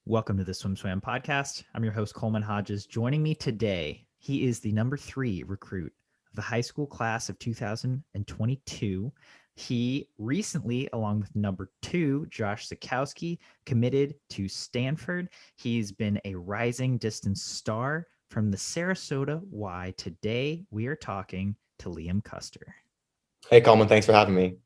Welcome to the SwimSwam podcast. I'm your host, Coleman Hodges. Joining me today, he is the number 3 recruit of the high school class of 2022. He recently, along with number 2, Josh Zakowski, committed to Stanford. He's been a rising distance star from the Sarasota Y. Today, we are talking to Liam Custer. Hey, Coleman, thanks for having me.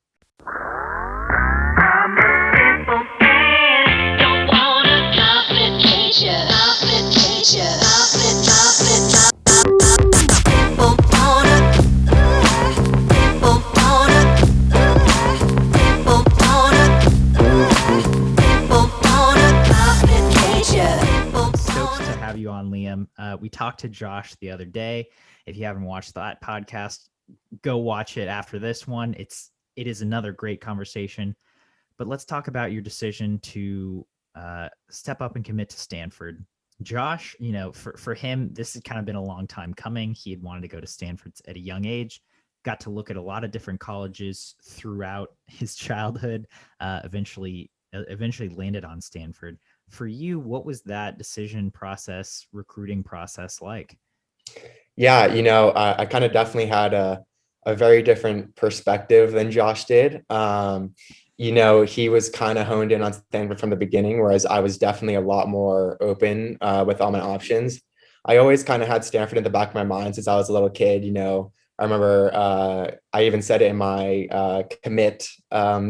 Stoked to have you on, Liam. We talked to Josh the other day. If you haven't watched that podcast, go watch it after this one. It is another great conversation. But let's talk about your decision to step up and commit to Stanford. Josh, for him, this has kind of been a long time coming. He had wanted to go to Stanford at a young age, got to look at a lot of different colleges throughout his childhood, eventually landed on Stanford. For you, what was that decision process, recruiting process like? Yeah, I kind of definitely had a very different perspective than Josh did. He was kind of honed in on Stanford from the beginning, whereas I was definitely a lot more open with all my options. I always kind of had Stanford in the back of my mind since I was a little kid. I remember I even said it in my commit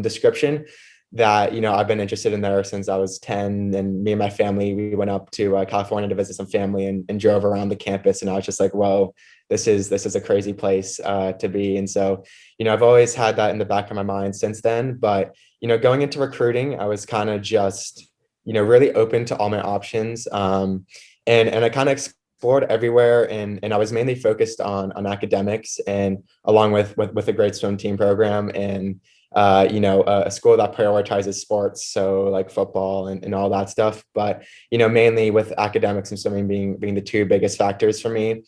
description that, I've been interested in there since I was 10, and me and my family, we went up to California to visit some family and drove around the campus. And I was just like, whoa, this is a crazy place to be. And so, I've always had that in the back of my mind since then. But, going into recruiting, I was kind of just, really open to all my options. And I kind of explored everywhere, and I was mainly focused on academics, and along with a great swim team program, and a school that prioritizes sports, so like football and all that stuff. But, mainly with academics and swimming being the two biggest factors for me.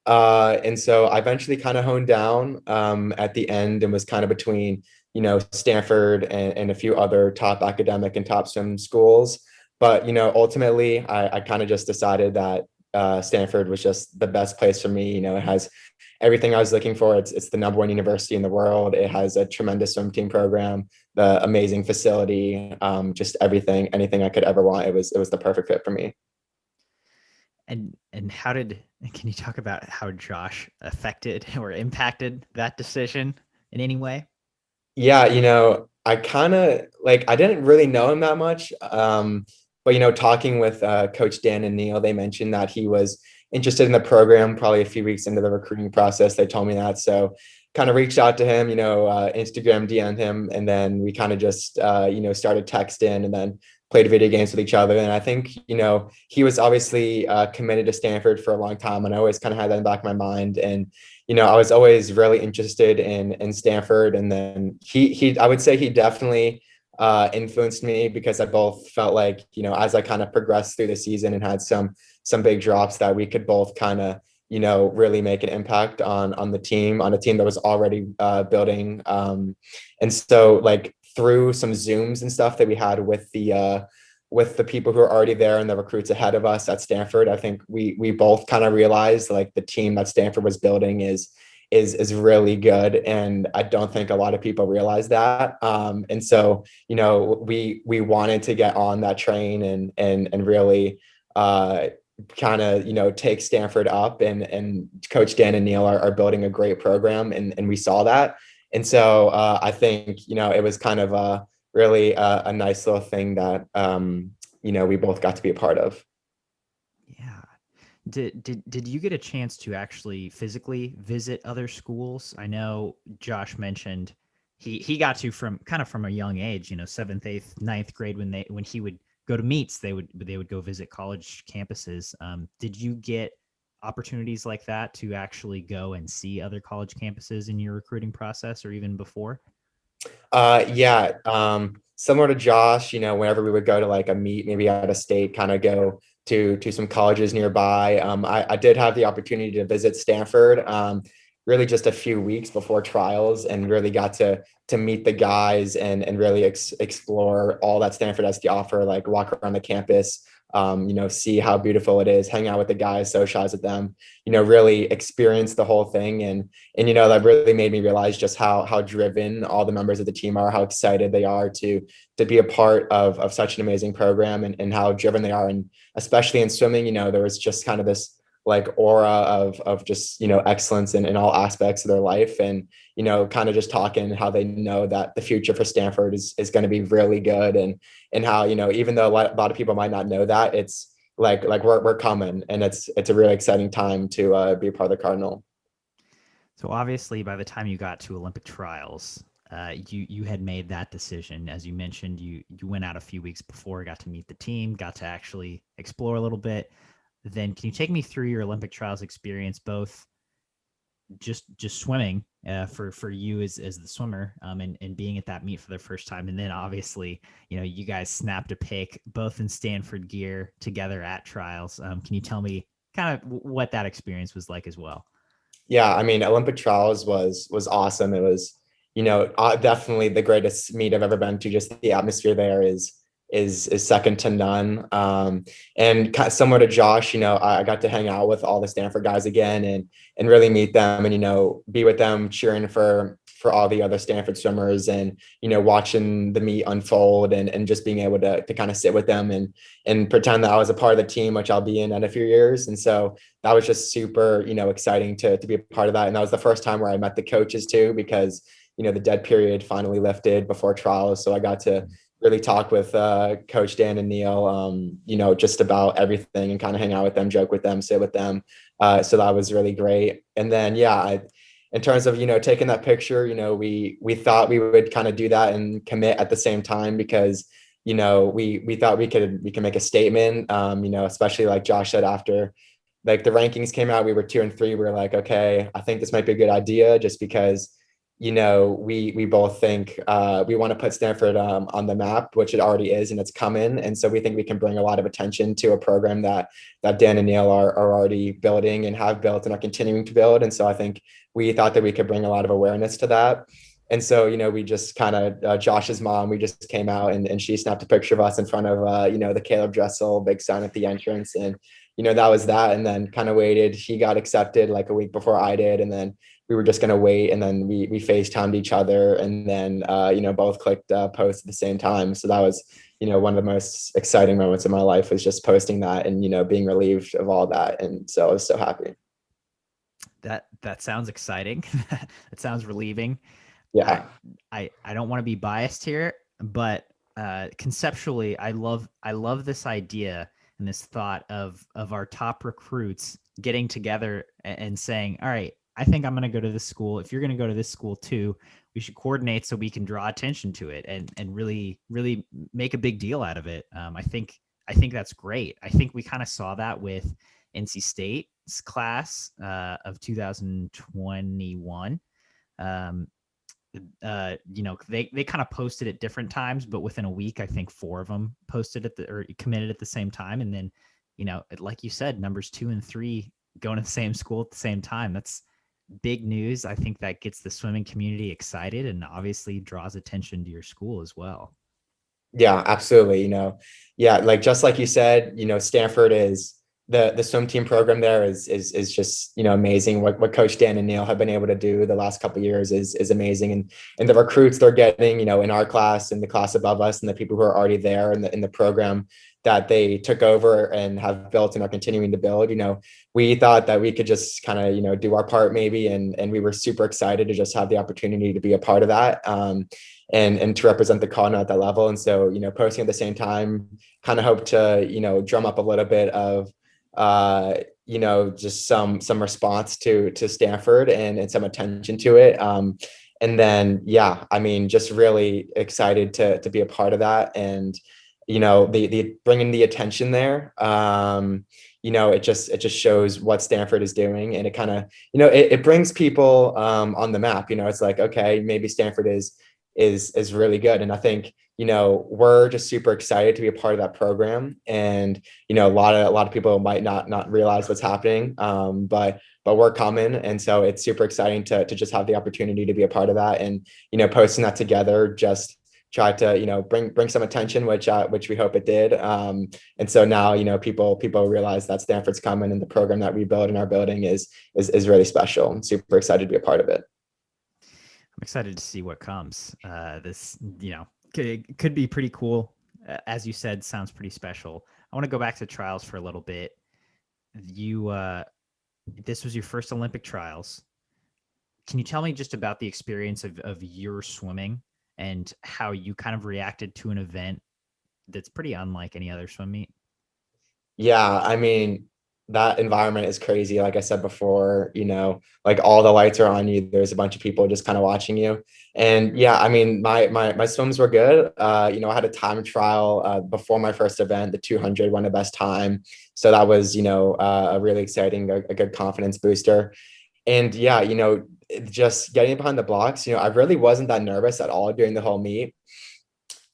And so I eventually kind of honed down at the end and was kind of between, Stanford and a few other top academic and top swim schools. But, ultimately I kind of just decided that Stanford was just the best place for me. It has everything I was looking for. It's the number 1 university in the world. It has a tremendous swim team program, the amazing facility, just anything I could ever want. It was the perfect fit for me. And can you talk about how Josh affected or impacted that decision in any way? Yeah, I kind of I didn't really know him that much. But, talking with Coach Dan and Neil, they mentioned that he was interested in the program probably a few weeks into the recruiting process. They told me that. So kind of reached out to him, Instagram DM'd him, and then we kind of just, started texting and then played video games with each other. And I think, he was obviously committed to Stanford for a long time. And I always kind of had that in the back of my mind. And, I was always really interested in Stanford. And then I would say he definitely influenced me, because I both felt like, as I kind of progressed through the season and had some big drops, that we could both kind of, really make an impact on a team that was already building. And so through some Zooms and stuff that we had with the people who are already there and the recruits ahead of us at Stanford, I think we both kind of realized the team that Stanford was building is really good. And I don't think a lot of people realize that. And so, we wanted to get on that train and really kind of, take Stanford up, and Coach Dan and Neil are building a great program. And we saw that. And so I think, it was kind of really a nice little thing that, we both got to be a part of. Yeah. Did you get a chance to actually physically visit other schools? I know Josh mentioned he got to from a young age, 7th, 8th, 9th grade, when he would go to meets, they would go visit college campuses. Did you get opportunities like that to actually go and see other college campuses in your recruiting process, or even before? Yeah. Similar to Josh, whenever we would go to a meet, maybe out of state, kind of go to some colleges nearby. I did have the opportunity to visit Stanford, really just a few weeks before trials, and really got to meet the guys and really explore all that Stanford has to offer, walk around the campus, see how beautiful it is, hang out with the guys, socialize with them, really experience the whole thing. And that really made me realize just how driven all the members of the team are, how excited they are to be a part of such an amazing program, and how driven they are. And especially in swimming, there was just kind of this like aura of just, excellence in all aspects of their life. And, kind of just talking how they know that the future for Stanford is going to be really good. And how, even though a lot of people might not know that, it's like we're coming, and it's a really exciting time to be a part of the Cardinal. So obviously, by the time you got to Olympic trials, you had made that decision. As you mentioned, you went out a few weeks before, got to meet the team, got to actually explore a little bit. Then can you take me through your Olympic trials experience, both just swimming for you as the swimmer, and being at that meet for the first time, and then obviously you guys snapped a pic both in Stanford gear together at trials. Can you tell me kind of what that experience was like as well? Yeah, I mean, Olympic trials was awesome. It was, definitely the greatest meet I've ever been to. Just the atmosphere there is second to none. And similar to Josh, I got to hang out with all the Stanford guys again, and really meet them, and be with them, cheering for all the other Stanford swimmers, and watching the meet unfold, and just being able to kind of sit with them and pretend that I was a part of the team, which I'll be in a few years. And so that was just super exciting to be a part of that. And that was the first time where I met the coaches too, because the dead period finally lifted before trials, so I got to really talk with Coach Dan and Neil, just about everything, and kind of hang out with them, joke with them, sit with them. So that was really great. And then, in terms of, taking that picture, we thought we would kind of do that and commit at the same time, because, we thought we could make a statement, especially like Josh said, after like the rankings came out, we were 2 and 3. We were like, okay, I think this might be a good idea, just because we both think we want to put Stanford on the map, which it already is, and it's coming. And so we think we can bring a lot of attention to a program that Dan and Neil are already building, and have built, and are continuing to build. And so I think we thought that we could bring a lot of awareness to that. And so, we just kind of, Josh's mom, we just came out, and she snapped a picture of us in front of, the Caleb Dressel big sign at the entrance. And, that was that. And then kind of waited. He got accepted like a week before I did. And then we were just going to wait. And then we FaceTimed each other, and then, both clicked post at the same time. So that was, one of the most exciting moments of my life, was just posting that, and, being relieved of all that. And so I was so happy. That sounds exciting. It sounds relieving. Yeah. I don't want to be biased here, but conceptually, I love this idea and this thought of our top recruits getting together and saying, all right, I think I'm going to go to this school. If you're going to go to this school too, we should coordinate so we can draw attention to it, and really make a big deal out of it. I think that's great. I think we kind of saw that with NC State's class of 2021. They kind of posted at different times, but within a week, I think 4 of them posted or committed at the same time. And then, like you said, numbers 2 and 3 going to the same school at the same time. That's big news. I think that gets the swimming community excited, and obviously draws attention to your school as well. Yeah, absolutely. Like, just like you said, Stanford is the swim team program there is just, amazing. What Coach Dan and Neil have been able to do the last couple of years is amazing. And the recruits they're getting, in our class and the class above us, and the people who are already there in the program that they took over and have built and are continuing to build, we thought that we could just kind of, do our part maybe. And we were super excited to just have the opportunity to be a part of that. And to represent the Cardinal at that level. And so, posting at the same time, kind of hope to, drum up a little bit of, just some response to Stanford, and some attention to it. And then, just really excited to be a part of that. And, the bringing the attention there, it just shows what Stanford is doing. And it kind of, it brings people on the map. It's like, okay, maybe Stanford is really good. And I think, we're just super excited to be a part of that program. And, a lot of people might not realize what's happening. But we're coming. And so it's super exciting to just have the opportunity to be a part of that. And, posting that together just try to, bring some attention, which we hope it did. And so now, people realize that Stanford's coming, and the program that we build in our building is really special. I'm super excited to be a part of it. I'm excited to see what comes. This, could be pretty cool. As you said, sounds pretty special. I want to go back to trials for a little bit. This was your first Olympic trials. Can you tell me just about the experience of your swimming and how you kind of reacted to an event that's pretty unlike any other swim meet? Yeah, I mean, that environment is crazy. Like I said before, like all the lights are on you. There's a bunch of people just kind of watching you. And yeah, I mean, my swims were good. I had a time trial before my first event, the 200 won the best time. So that was, a really exciting, a good confidence booster. And yeah, just getting behind the blocks, I really wasn't that nervous at all during the whole meet,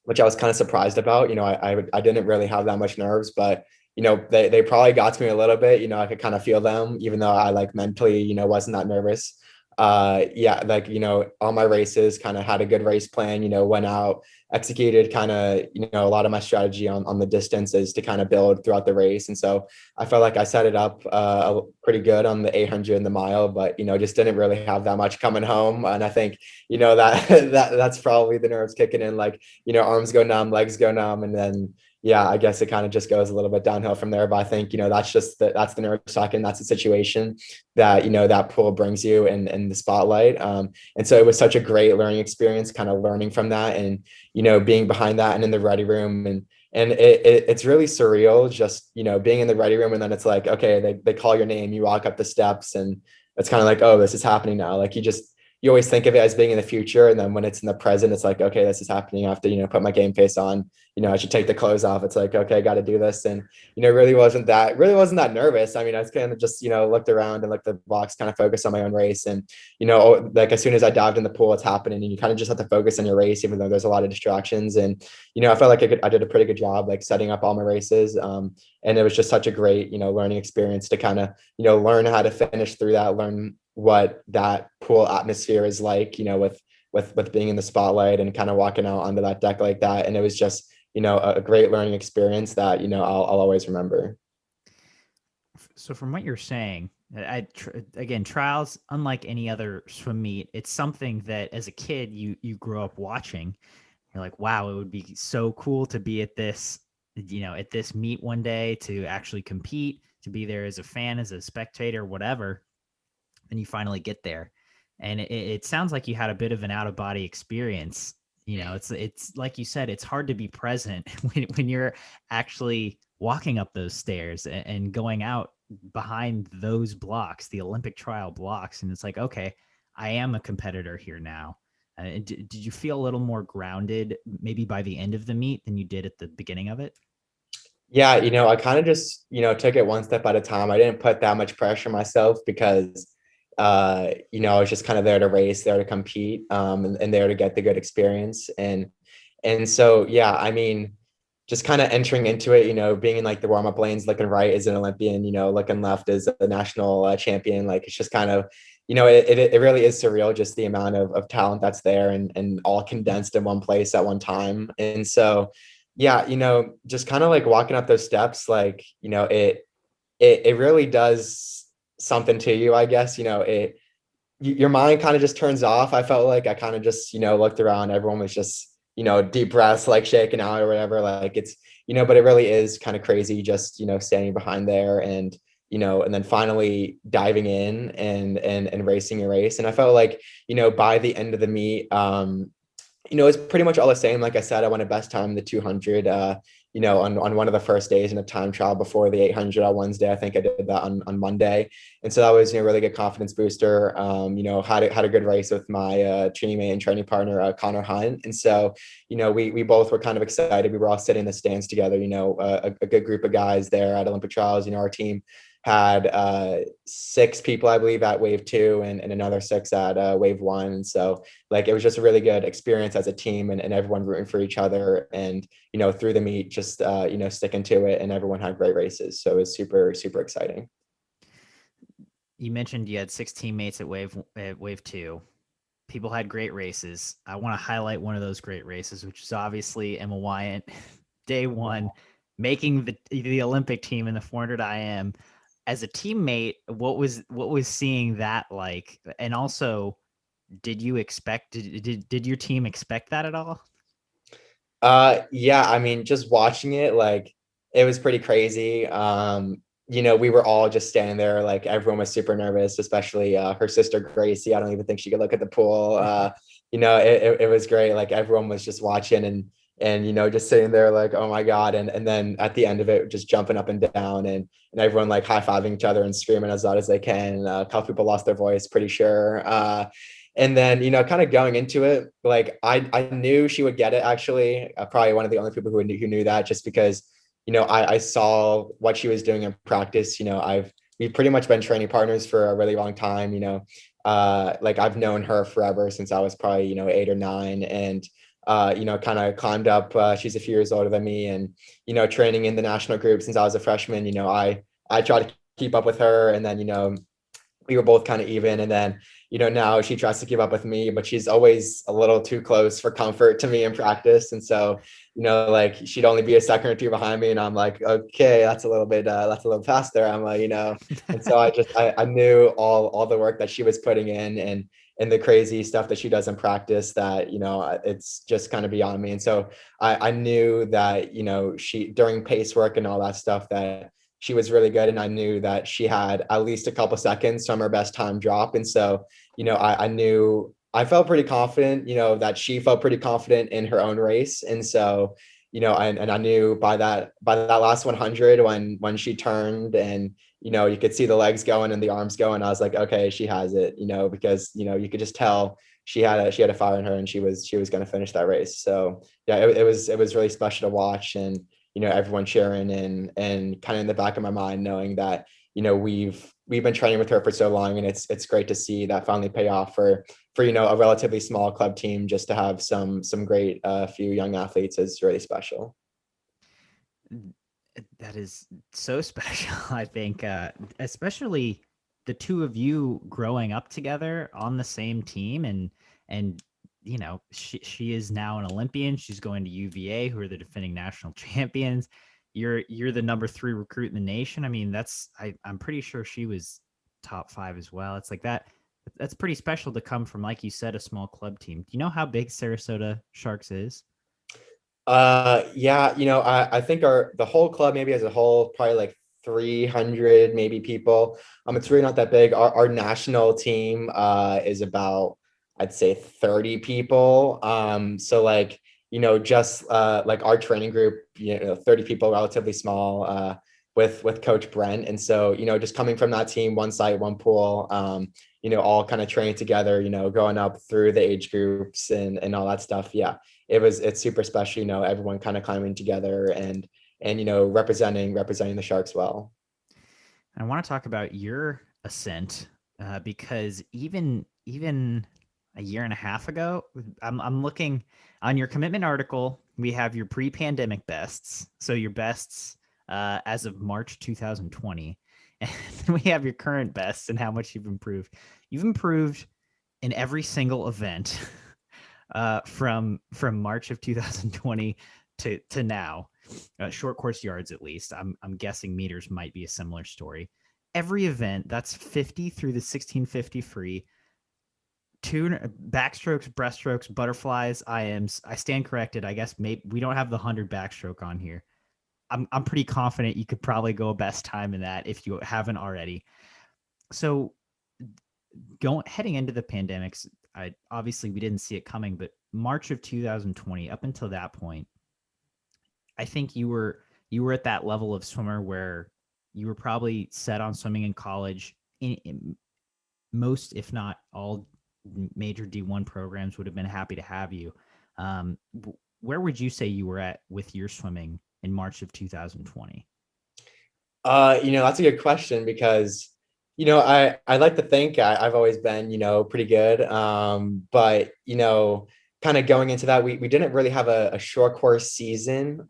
which I was kind of surprised about. I didn't really have that much nerves, but they probably got to me a little bit. I could kind of feel them, even though I like mentally, wasn't that nervous. Yeah, like, all my races kind of had a good race plan, went out, executed kind of, a lot of my strategy on the distances to kind of build throughout the race. And so I felt like I set it up pretty good on the 800 and the mile, but, just didn't really have that much coming home. And I think, that's probably the nerves kicking in, like, arms go numb, legs go numb. And then, yeah, I guess it kind of just goes a little bit downhill from there. But I think, that's just that's the nerve suck, and that's the situation that, that pool brings you in the spotlight. And so it was such a great learning experience, kind of learning from that, and, being behind that and in the ready room. And it's really surreal just, being in the ready room, and then it's like, okay, they call your name, you walk up the steps, and it's kind of like, oh, this is happening now. Like you always think of it as being in the future. And then when it's in the present, it's like, okay, this is happening. I have to, put my game face on, I should take the clothes off. It's like, okay, I got to do this. And, really wasn't that nervous. I mean, I was kind of just, looked around and looked at the box, kind of focused on my own race. And, like as soon as I dived in the pool, it's happening, and you kind of just have to focus on your race, even though there's a lot of distractions. And, I felt like I did a pretty good job, like setting up all my races. And it was just such a great, learning experience to kind of, learn how to finish through that, learn what that pool atmosphere is like, with being in the spotlight and kind of walking out onto that deck like that. And it was just, a great learning experience that, I'll always remember. So from what you're saying, again, trials, unlike any other swim meet, it's something that as a kid, you grew up watching. You're like, wow, it would be so cool to be at this, at this meet one day, to actually compete, to be there as a fan, as a spectator, whatever. And you finally get there. And it sounds like you had a bit of an out of body experience. It's like you said, it's hard to be present when you're actually walking up those stairs and going out behind those blocks, the Olympic trial blocks. And it's like, okay, I am a competitor here now. Did you feel a little more grounded maybe by the end of the meet than you did at the beginning of it? Yeah, I kind of just, took it one step at a time. I didn't put that much pressure on myself because, I was just kind of there to race, there to compete, and there to get the good experience. And so, yeah, I mean, just kind of entering into it, being in like the warm up lanes, looking right as an Olympian, looking left as a national champion. Like, it's just kind of, it really is surreal, just the amount of talent that's there, and all condensed in one place at one time. And so, yeah, just kind of like walking up those steps, like, it really does something to you, I guess. Your mind kind of just turns off. I felt like I kind of just, looked around, everyone was just, deep breaths, like shaking out or whatever. Like it's, but it really is kind of crazy just, standing behind there, and, and then finally diving in and racing your race. And I felt like, by the end of the meet, it's pretty much all the same. Like I said, I won a best time in the 200, on one of the first days in a time trial before the 800 on Wednesday. I think I did that on Monday. And so that was, really good confidence booster. Had a good race with my teammate and training partner, Connor Hunt. And so, we both were kind of excited. We were all sitting in the stands together, a good group of guys there at Olympic trials. Our team had 6 people, I believe, at wave 2 and another 6 at wave 1. And so like, it was just a really good experience as a team, and everyone rooting for each other, and, through the meet, just, sticking to it, and everyone had great races. So it was super, super exciting. You mentioned you had 6 teammates at wave 2. people had great races. I want to highlight one of those great races, which is obviously Emma Wyant, day one, making the Olympic team in the 400 IM. As a teammate, what was seeing that like? And also, did you expect did your team expect that at all? Yeah, I mean, just watching it, like it was pretty crazy. We were all just standing there, like everyone was super nervous, especially her sister Gracie. I don't even think she could look at the pool. It was great. Like everyone was just watching and just sitting there like, oh my God. And then at the end of it, just jumping up and down and everyone like high-fiving each other and screaming as loud as they can. A couple people lost their voice, pretty sure. And then, kind of going into it, like I knew she would get it actually. Probably one of the only people who knew that just because, I saw what she was doing in practice. We've pretty much been training partners for a really long time, like I've known her forever since I was probably, 8 or 9 and, kind of climbed up. She's a few years older than me and, training in the national group since I was a freshman, I try to keep up with her and then, we were both kind of even. And then, now she tries to keep up with me, but she's always a little too close for comfort to me in practice. And so, like she'd only be a second or two behind me. And I'm like, okay, that's a little faster. I'm like, and so I knew all the work that she was putting in and the crazy stuff that she does in practice that, it's just kind of beyond me. And so I knew that, she during pace work and all that stuff that she was really good. And I knew that she had at least a couple seconds from her best time drop. And so, I knew I felt pretty confident, that she felt pretty confident in her own race. And so, and I knew by that last 100, when she turned and, you could see the legs going and the arms going, I was like, okay, she has it, because, you could just tell she had a fire in her and she was going to finish that race. So yeah, it was really special to watch. And, everyone cheering and kind of in the back of my mind, knowing that, we've been training with her for so long and it's great to see that finally pay off for, a relatively small club team. Just to have some great few young athletes is really special. That is so special. I think, especially the two of you growing up together on the same team, and she is now an Olympian. She's going to UVA, who are the defending national champions. You're the number 3 recruit in the nation. I mean, I'm pretty sure she was top 5 as well. It's like that. That's pretty special to come from, like you said, a small club team. Do you know how big Sarasota Sharks is? Yeah, I think the whole club maybe as a whole, probably like 300 maybe people. It's really not that big. Our national team is about, I'd say 30 people. So like, just like our training group, 30 people, relatively small, with Coach Brent. And so, just coming from that team, one site, one pool, all kind of training together, going up through the age groups and all that stuff. Yeah, it's super special, everyone kind of climbing together and representing the Sharks well. I want to talk about your ascent, because even a year and a half ago, I'm looking on your commitment article. We have your pre-pandemic bests, so your bests as of March 2020, and then we have your current bests and how much you've improved. You've improved in every single event from March of 2020 to now. Short course yards, at least. I'm guessing meters might be a similar story. Every event, that's 50 through the 1650 free. 2 backstrokes, breaststrokes, butterflies, IMs. I stand corrected. I guess maybe we don't have the 100 backstroke on here. I'm pretty confident you could probably go a best time in that if you haven't already. So heading into the pandemics, obviously we didn't see it coming, but March of 2020 up until that point, I think you were at that level of swimmer where you were probably set on swimming in college. In most, if not all, major D1 programs would have been happy to have you. Where would you say you were at with your swimming in March of 2020? That's a good question because, I like to think I've always been, pretty good. But, kind of going into that, we didn't really have a short course season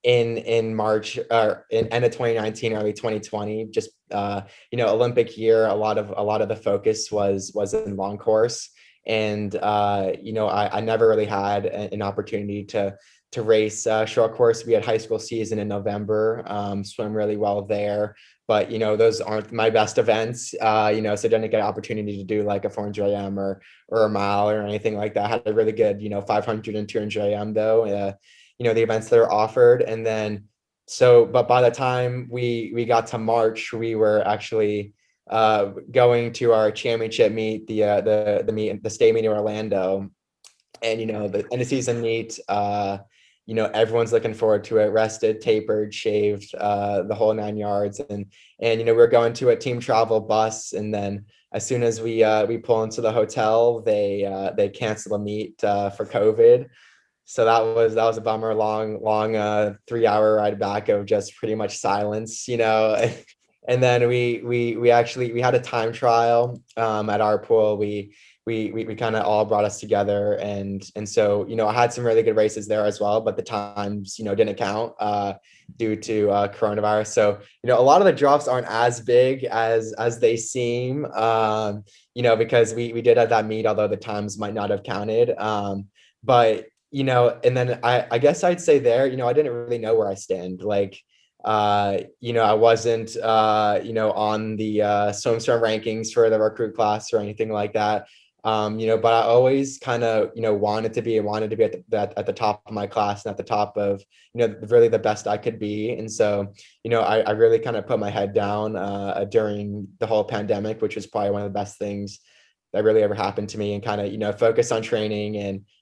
in March or in end of 2019, early 2020. Just Olympic year, a lot of the focus was in long course. And I never really had an opportunity to race short course. We had high school season in November, swim really well there. But, those aren't my best events, so I didn't get an opportunity to do like a 400 IM or a mile or anything like that. I had a really good, 500 and 200 IM though, the events that are offered. And then, but by the time we got to March, we were actually going to our championship meet, the state meet in Orlando. And, the end of season meet, everyone's looking forward to it, rested, tapered, shaved, the whole 9 yards. And we're going to a team travel bus. And then as soon as we pull into the hotel, they cancel a meet for COVID. So that was a bummer. Long 3-hour ride back of just pretty much silence. And then we actually had a time trial at our pool. We kind of all brought us together, and so I had some really good races there as well, but the times didn't count due to coronavirus. So a lot of the drops aren't as big as they seem, because we did have that meet, although the times might not have counted. But and then I guess I'd say there, I didn't really know where I stand. Like, I wasn't, on the SwimSwam rankings for the recruit class or anything like that. But I always kind of, wanted to be at the top of my class and at the top of, really the best I could be. And so, I really kind of put my head down during the whole pandemic, which was probably one of the best things that really ever happened to me, and kind of, focus on training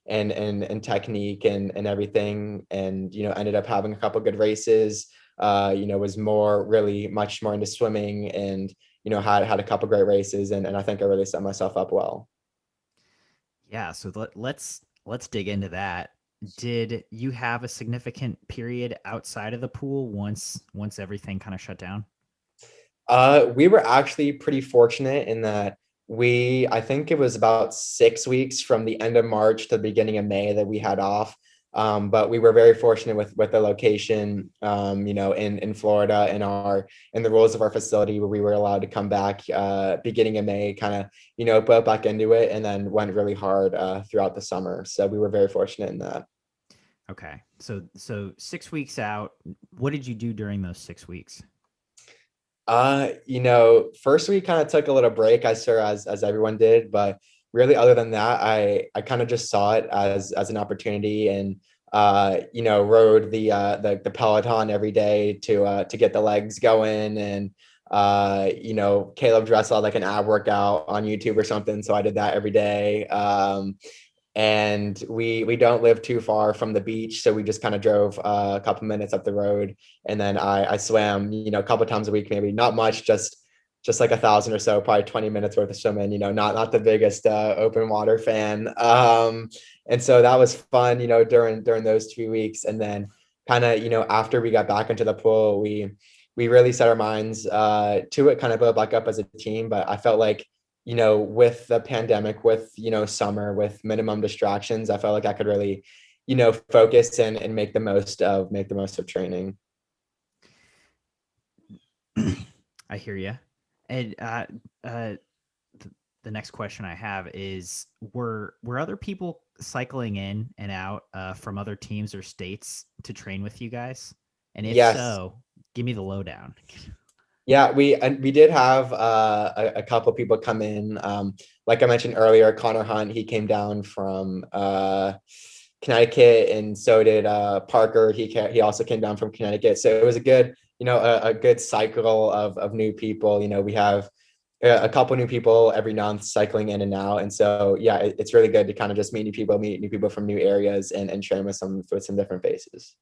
and technique and everything. And, ended up having a couple good races, was really much more into swimming, and, had a couple great races. And I think I really set myself up well. Yeah, so let's dig into that. Did you have a significant period outside of the pool once everything kind of shut down? We were actually pretty fortunate in that I think it was about 6 weeks from the end of March to the beginning of May that we had off. But we were very fortunate with the location, in Florida, in the rules of our facility, where we were allowed to come back beginning of May, kind of, put back into it, and then went really hard throughout the summer. So we were very fortunate in that. Okay. So 6 weeks out, what did you do during those 6 weeks? First we kind of took a little break, as everyone did, but really, other than that, I kind of just saw it as an opportunity, and rode the Peloton every day to get the legs going. And Caleb Dressel had like an ab workout on YouTube or something, so I did that every day. And we don't live too far from the beach, so we just kind of drove a couple minutes up the road, and then I swam, a couple times a week, maybe not much, just like 1,000 or so, probably 20 minutes worth of swimming. Not the biggest open water fan. And so that was fun, during those 2 weeks. And then kind of, after we got back into the pool, we really set our minds to it, kind of build back up as a team. But I felt like, with the pandemic, with, summer, with minimum distractions, I felt like I could really, focus and make the most of training. I hear you. And the next question I have is, were other people cycling in and out from other teams or states to train with you guys? And if Yes. so, give me the lowdown. Yeah, we did have a couple people come in. Like I mentioned earlier, Connor Hunt, he came down from Connecticut, and so did Parker. He also came down from Connecticut. So it was a good, a good cycle of new people. We have a couple new people every month cycling in and out. And so, yeah, it's really good to kind of just meet new people from new areas, and train with some different faces.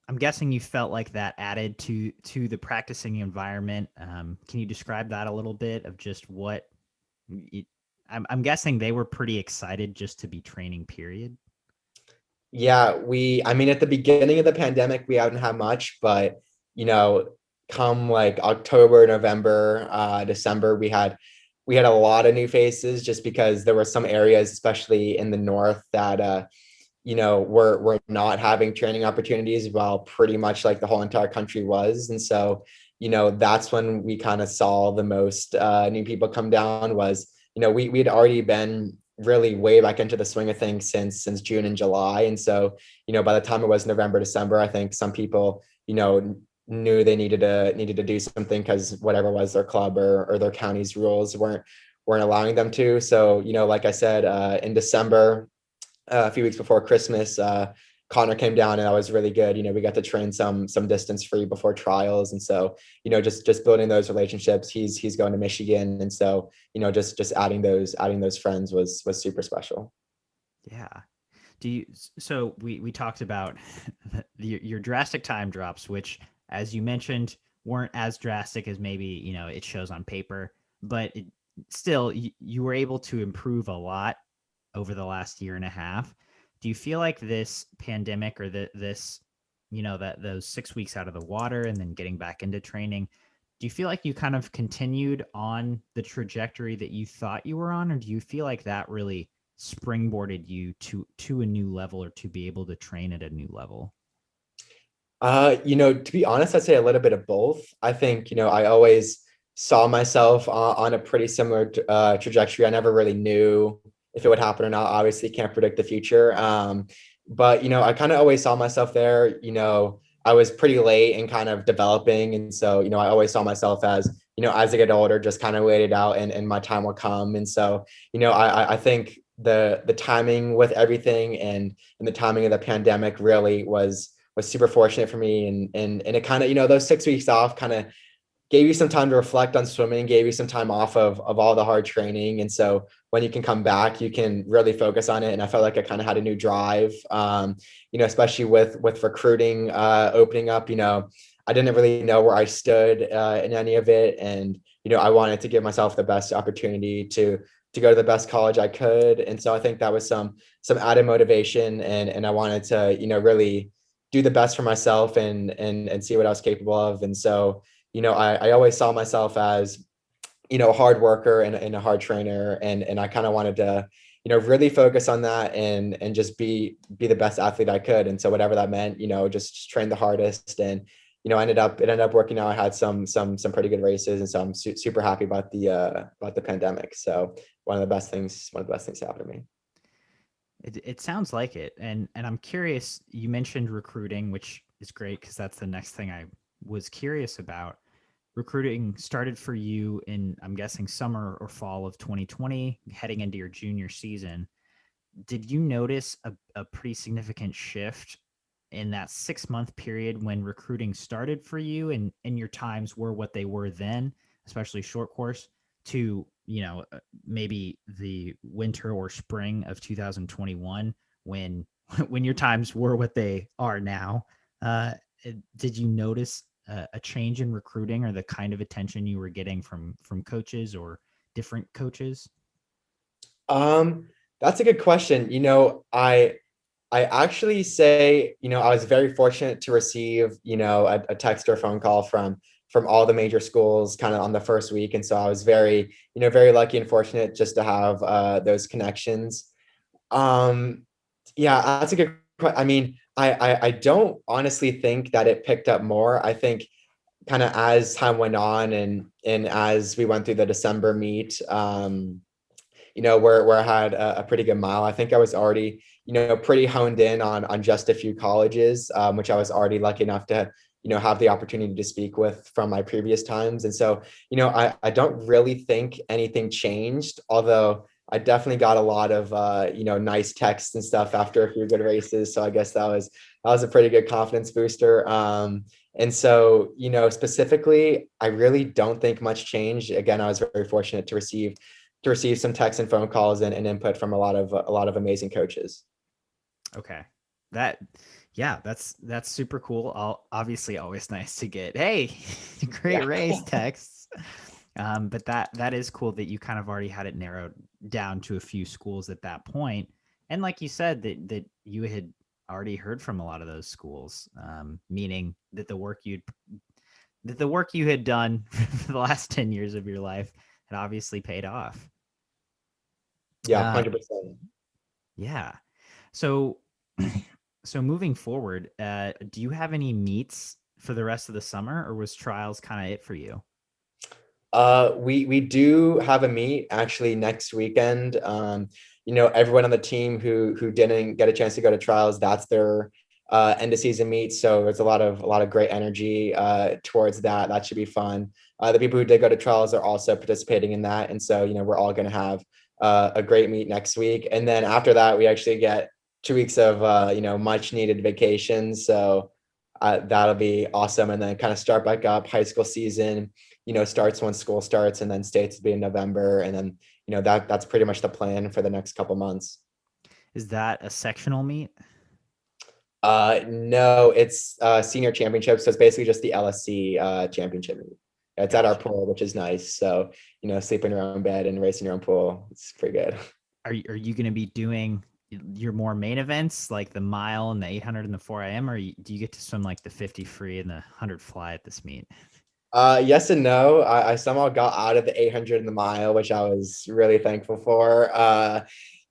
I'm guessing you felt like that added to the practicing environment. Can you describe that a little bit of just what I'm guessing they were pretty excited just to be training, period. Yeah, at the beginning of the pandemic, we hadn't had much, but, come like October, November, December, we had a lot of new faces, just because there were some areas, especially in the north, that we're not having training opportunities, while pretty much like the whole entire country was. And so, that's when we kind of saw the most new people come down, was we had already been really way back into the swing of things since June and July. And so, by the time it was November, December, I think some people, knew they needed to do something because whatever was their club or their county's rules weren't allowing them to. So, like I said, in December, a few weeks before Christmas, Connor came down and that was really good. We got to train some distance free before trials. And so, just building those relationships. He's going to Michigan. And so, just adding those friends was super special. Yeah. So we talked about your drastic time drops, which, as you mentioned, weren't as drastic as maybe, it shows on paper, but still you were able to improve a lot over the last year and a half. Do you feel like this pandemic or this, that those 6 weeks out of the water and then getting back into training, do you feel like you kind of continued on the trajectory that you thought you were on, or do you feel like that really springboarded you to a new level, or to be able to train at a new level? To be honest, I'd say a little bit of both. I think, I always saw myself on a pretty similar trajectory. I never really knew if it would happen or not. Obviously, can't predict the future. But, I kind of always saw myself there. I was pretty late in kind of developing. And so, I always saw myself as, as I get older, just kind of waited out and my time will come. And so, I think the timing with everything and the timing of the pandemic really was super fortunate for me. And it kind of, those 6 weeks off kind of gave you some time to reflect on swimming, gave you some time off of all the hard training. And so when you can come back, you can really focus on it. And I felt like I kind of had a new drive, especially with recruiting opening up. I didn't really know where I stood in any of it. And, I wanted to give myself the best opportunity to go to the best college I could. And so I think that was some added motivation. And I wanted to, really do the best for myself and see what I was capable of. And so, I always saw myself as, a hard worker and a hard trainer. And I kind of wanted to, really focus on that and just be the best athlete I could. And so whatever that meant, just train the hardest. And, it ended up working out. I had some pretty good races. And so I'm super happy about the pandemic. So one of the best things happened to me. It sounds like it. And I'm curious, you mentioned recruiting, which is great because that's the next thing I was curious about. Recruiting started for you in, I'm guessing, summer or fall of 2020, heading into your junior season. Did you notice a pretty significant shift in that 6 month period when recruiting started for you, and your times were what they were then, especially short course, to, maybe the winter or spring of 2021 when when your times were what they are now? Uh, did you notice a change in recruiting or the kind of attention you were getting from coaches or different coaches? That's a good question. I actually say, I was very fortunate to receive, a text or phone call from all the major schools kind of on the first week. And so I was very, very lucky and fortunate just to have those connections. Um, yeah, that's a good question. I mean, I don't honestly think that it picked up more. I think kind of as time went on and as we went through the December meet, where I had a pretty good mile. I think I was already, pretty honed in on just a few colleges, which I was already lucky enough to, have the opportunity to speak with from my previous times. And so, I don't really think anything changed, although I definitely got a lot of, nice texts and stuff after a few good races. So I guess that was a pretty good confidence booster. And so, specifically, I really don't think much changed. Again, I was very fortunate to receive some texts and phone calls and input from a lot of amazing coaches. Okay. That Yeah, that's super cool. Obviously always nice to get, hey, great Yeah. race texts. But that is cool that you kind of already had it narrowed down to a few schools at that point. And like you said, that you had already heard from a lot of those schools, meaning that the work you had done for the last 10 years of your life had obviously paid off. Yeah, Uh, 100%. yeah. So, so moving forward, do you have any meets for the rest of the summer, or was trials kind of it for you? We do have a meet actually next weekend. Everyone on the team who didn't get a chance to go to trials, that's their end of season meet. So there's a lot of great energy towards that. That should be fun. The people who did go to trials are also participating in that, and so we're all going to have a great meet next week. And then after that, we actually get 2 weeks of much needed vacation. So that'll be awesome. And then kind of start back up high school season starts when school starts, and then states will be in November. And then, that's pretty much the plan for the next couple months. Is that a sectional meet? No, it's senior championship. So it's basically just the LSC championship. It's at our Gotcha. pool, which is nice. So, sleep in your own bed and race in your own pool. It's pretty good. Are you going to be doing your more main events like the mile and the 800 and the 4 a.m., or do you get to swim like the 50 free and the 100 fly at this meet? Yes and no. I somehow got out of the 800 in the mile, which I was really thankful for.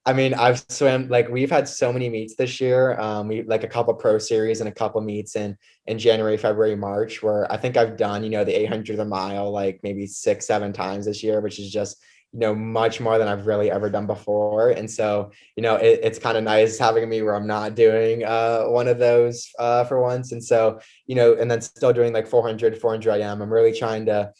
I mean, I've swam like we've had so many meets this year. We like a couple pro series and a couple meets in January, February, March, where I think I've done, the 800 a mile like maybe 6, 7 times this year, which is just, much more than I've really ever done before. And so, it's kind of nice having me where I'm not doing one of those for once. And so, and then still doing like 400 IM. I'm really trying to,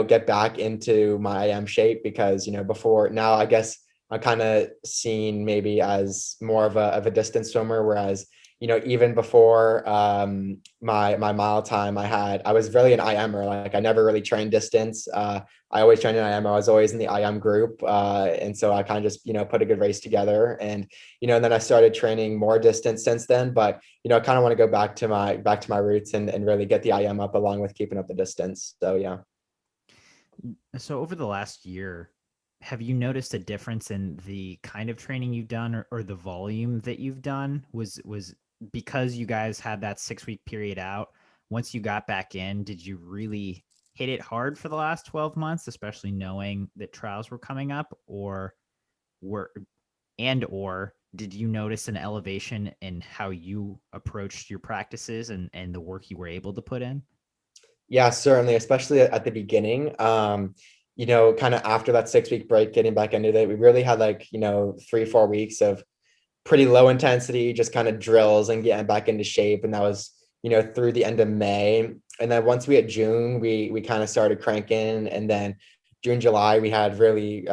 get back into my IM shape because, before now, I guess I'm kind of seen maybe as more of a distance swimmer, whereas even before my mile time, I was really an IMer. Like I never really trained distance. I always trained in IM. I was always in the IM group, and so I kind of just put a good race together, and and then I started training more distance since then. But I kind of want to go back to my roots and really get the IM up along with keeping up the distance. So yeah. So over the last year, have you noticed a difference in the kind of training you've done, or the volume that you've done? Was because you guys had that 6 week period out, once you got back in, did you really hit it hard for the last 12 months, especially knowing that trials were coming up, were or did you notice an elevation in how you approached your practices and the work you were able to put in? Yeah, certainly, especially at the beginning. Kind of after that 6 week break, getting back into it, we really had like, 3, 4 weeks of pretty low intensity, just kind of drills and getting back into shape. And that was, through the end of May. And then once we hit June, we kind of started cranking. And then June, July, we had really,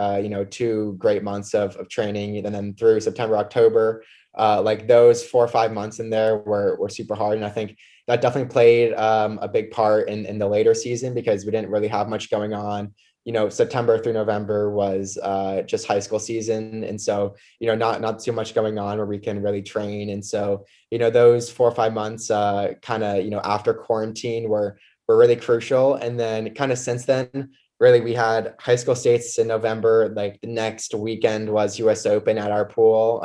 2 great months of training. And then through September, October, like those 4 or 5 months in there were super hard. And I think that definitely played a big part in the later season because we didn't really have much going on. September through November was just high school season. And so, not too much going on where we can really train. And so, those 4 or 5 months kind of, after quarantine were really crucial. And then kind of since then, really we had high school states in November. Like the next weekend was US Open at our pool.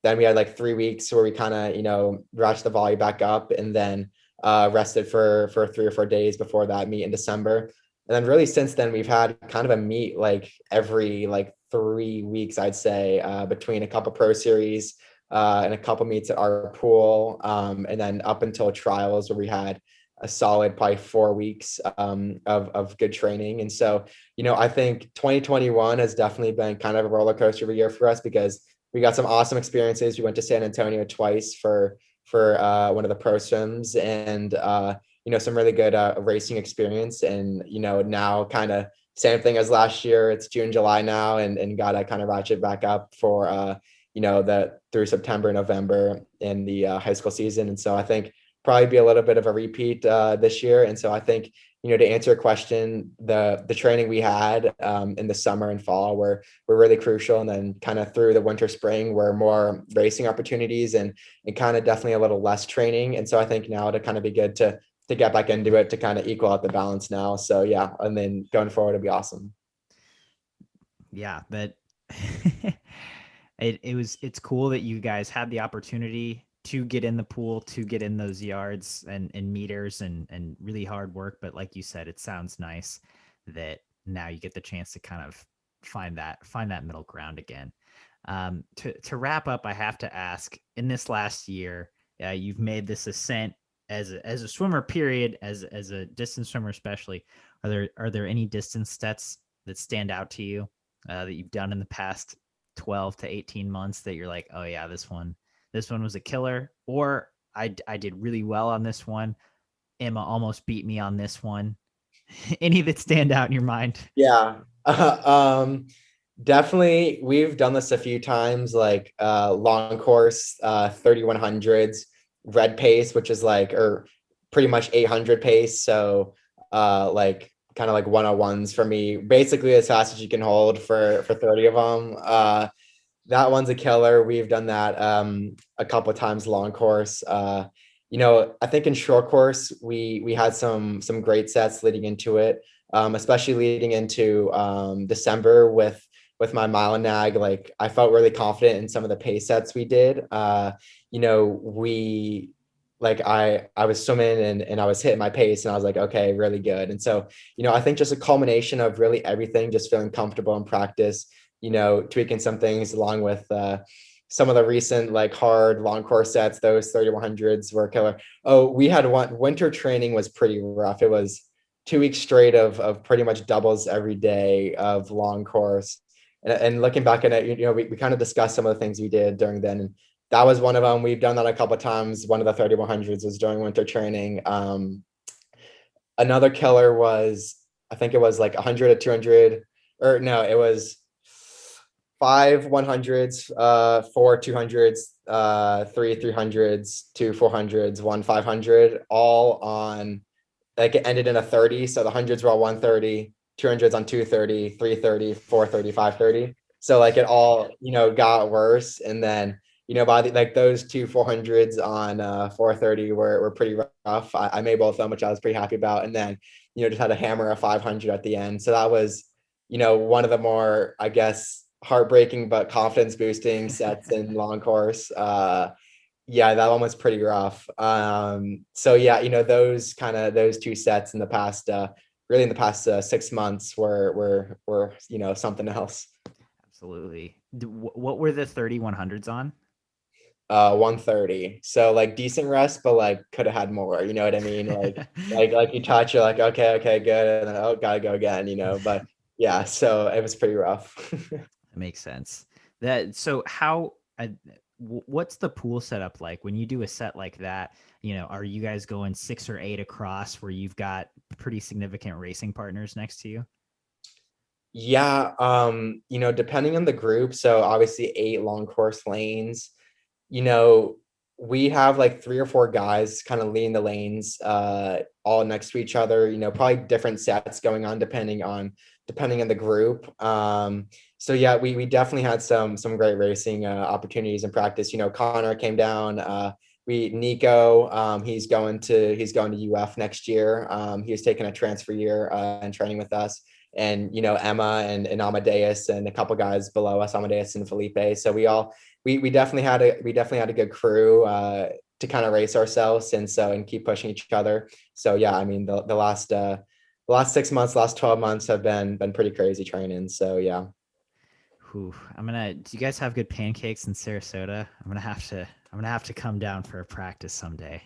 Then we had like 3 weeks where we kind of, ratchet the volume back up and then rested for 3 or 4 days before that meet in December. And then really since then, we've had kind of a meet like every like 3 weeks, I'd say, between a couple pro series and a couple meets at our pool. And then up until trials where we had a solid probably 4 weeks of good training. And so, I think 2021 has definitely been kind of a roller coaster of a year for us because we got some awesome experiences. We went to San Antonio twice for one of the pro swims and some really good racing experience. And now kind of same thing as last year. It's June, July now, and got to kind of ratchet back up for the through September, November in the high school season. And so I think probably be a little bit of a repeat this year. And so I think to answer your question, the training we had in the summer and fall were really crucial. And then kind of through the winter, spring were more racing opportunities and kind of definitely a little less training. And so I think now to kind of be good to get back into it to kind of equal out the balance now. So yeah, and then going forward, it'll be awesome. Yeah, that it's cool that you guys had the opportunity to get in the pool, to get in those yards and meters and really hard work. But like you said, it sounds nice that now you get the chance to kind of find that middle ground again. To wrap up, I have to ask, in this last year, you've made this ascent as a swimmer, period, as a distance swimmer especially, are there any distance sets that stand out to you that you've done in the past 12 to 18 months that you're like, oh yeah, this one was a killer, or I did really well on this one. Emma almost beat me on this one. Any that stand out in your mind? Yeah. Definitely, we've done this a few times, like long course, 3100s, red pace, which is like, or pretty much 800 pace. So like kind of like 101s for me, basically as fast as you can hold for 30 of them. That one's a killer. We've done that a couple of times long course. I think in short course we had some great sets leading into it, especially leading into December with my mile and nag. Like I felt really confident in some of the pace sets we did. We like I was swimming and I was hitting my pace and I was like, okay, really good. And so, I think just a culmination of really everything, just feeling comfortable in practice, tweaking some things along with some of the recent like hard long course sets. Those 3100s were killer. Oh, we had one winter training was pretty rough. It was 2 weeks straight of pretty much doubles every day of long course. And looking back at it, we kind of discussed some of the things we did during then. And that was one of them. We've done that a couple of times. One of the 3100s was during winter training. Another killer was, I think it was like 100 to 200, or no, it was 5 100s, 4 200s, 3 300s, 2 400s, 1 500, all on, like it ended in a 30. So the hundreds were all 130, 200s on 230, 330, 430, 530. So like it all, got worse. And then, by like those 2 400s on 430 were pretty rough. I made both of them, which I was pretty happy about. And then, just had to hammer a 500 at the end. So that was, one of the more, I guess, heartbreaking but confidence boosting sets in long course. Yeah, that one was pretty rough. So yeah, those two sets in the past, really in the past 6 months were something else. Absolutely. What were the 3100s on? 130. So like decent rest, but like could have had more. You know what I mean? Like you touch, you're like, okay, good, and then gotta go again. But yeah, so it was pretty rough. That makes sense. What's the pool setup like when you do a set like that? Are you guys going 6 or 8 across where you've got pretty significant racing partners next to you? Yeah, depending on the group. So obviously 8 long course lanes. We have like 3 or 4 guys kind of leading the lanes, all next to each other. Probably different sets going on depending on the group. So yeah, we definitely had some great racing opportunities in practice. Connor came down. Nico, he's going to UF next year. He was taking a transfer year and training with us. And Emma and Amadeus and a couple guys below us, Amadeus and Felipe. So we definitely had a good crew to kind of race ourselves and keep pushing each other. So yeah, I mean the last 6 months, last 12 months have been pretty crazy training. So yeah. Do you guys have good pancakes in Sarasota? I'm gonna have to come down for a practice someday.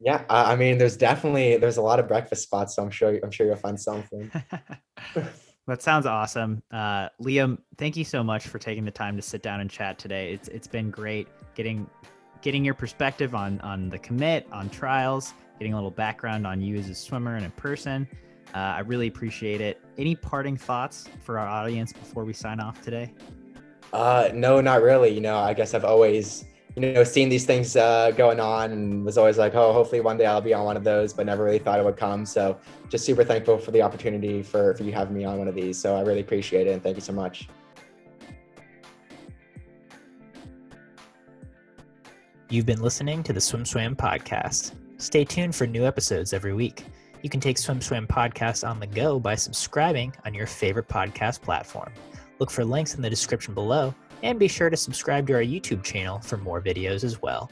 Yeah, I mean, there's a lot of breakfast spots, so I'm sure you'll find something. That sounds awesome. Liam, thank you so much for taking the time to sit down and chat today. It's been great getting your perspective on the commit, on trials, getting a little background on you as a swimmer and a person. I really appreciate it. Any parting thoughts for our audience before we sign off today? No, not really. I guess I've always seen these things going on and was always like, oh, hopefully one day I'll be on one of those, but never really thought it would come. So just super thankful for the opportunity for you having me on one of these. So I really appreciate it. And thank you so much. You've been listening to the SwimSwam podcast. Stay tuned for new episodes every week. You can take SwimSwam podcast on the go by subscribing on your favorite podcast platform. Look for links in the description below, and be sure to subscribe to our YouTube channel for more videos as well.